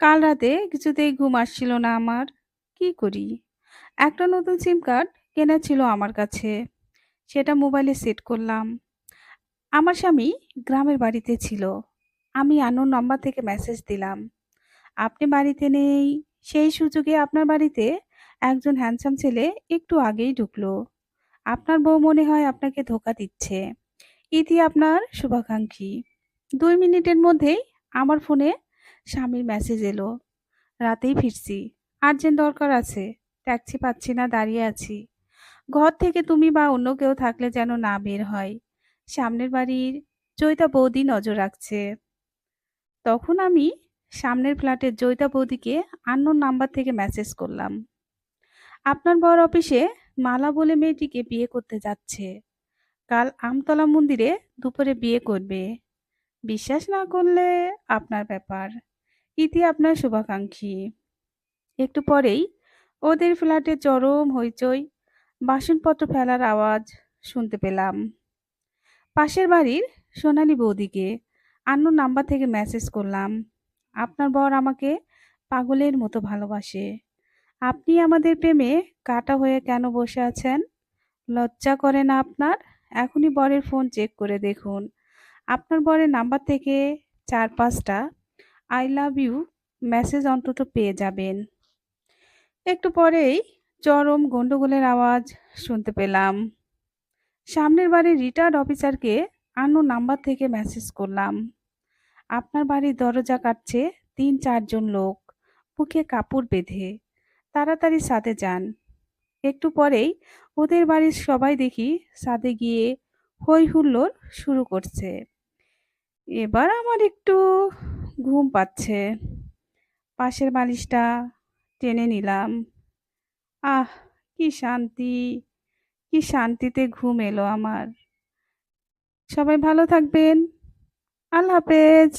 কাল রাতে কিছুতেই ঘুম আসছিল না আমার। কি করি? একটা নতুন সিম কার্ড কেনা ছিল আমার কাছে। সেটা মোবাইলে সেট করলাম। আমার স্বামী গ্রামের বাড়িতে ছিল। আমি আননোন নাম্বার থেকে মেসেজ দিলাম। আপনি বাড়িতে নেই। সেই সুযোগে আপনার বাড়িতে একজন হ্যান্ডসাম ছেলে একটু আগেই ঢুকলো। আপনার বউ মনে হয় আপনাকে ধোঁকা দিচ্ছে। ইতি আপনার শুভাকাঙ্ক্ষী। ২ মিনিটের মধ্যেই আমার ফোনে স্বামীর মেসেজ এলো। রাতেই ফিরছি। আর্জেন্ট দরকার আছে। ট্যাক্সি পাচ্ছি না, দাঁড়িয়ে আছি। ঘর থেকে তুমি বা অন্য কেউ থাকলে যেন না বের হয়। সামনের বাড়ির জয়িতা বৌদি নজর রাখছে। তখন আমি সামনের ফ্ল্যাটের জয়িতা বৌদিকে আননোন নাম্বার থেকে মেসেজ করলাম। আপনার বর অফিসে মালা বলে মেয়েটিকে বিয়ে করতে যাচ্ছে। কাল আমতলা মন্দিরে দুপুরে বিয়ে করবে। বিশ্বাস না করলে আপনার ব্যাপার। ইতি আপনার শুভাকাঙ্ক্ষী। একটু পরেই ওদের ফ্ল্যাটে চরম হইচই, বাসনপত্র ফেলার আওয়াজ শুনতে পেলাম। পাশের বাড়ির সোনালী বৌদিকে আননোন নাম্বার থেকে মেসেজ করলাম। আপনার বর আমাকে পাগলের মতো ভালোবাসে। আপনি আমাদের প্রেমে কাটা হয়ে কেন বসে আছেন? লজ্জা করে না আপনার? এখনই বরের ফোন চেক করে দেখুন। আপনার বরের নাম্বার থেকে ৪-৫টা আই লাভ ইউ মেসেজ অন্তত পেয়ে যাবেন। একটু পরেই চরম গন্ডগোলের আওয়াজ শুনতে পেলাম। সামনের বাড়ির রিটায়ার্ড অফিসারকে আননোন নাম্বার থেকে মেসেজ করলাম। আপনার বাড়ির দরজা কাটছে ৩-৪ জন লোক, মুখে কাপড় বেঁধে। তাড়াতাড়ি ছাদে যান। একটু পরেই ওদের বাড়ির সবাই দেখি ছাদে গিয়ে হই হুল্লোড় শুরু করছে। এবার আমার একটু ঘুম পাচ্ছে। পাশের বালিশটা টেনে নিলাম। আহ! কি শান্তি! কি শান্তিতে ঘুম এলো আমার। সবাই ভালো থাকবেন। আল্লাহ হাফেজ।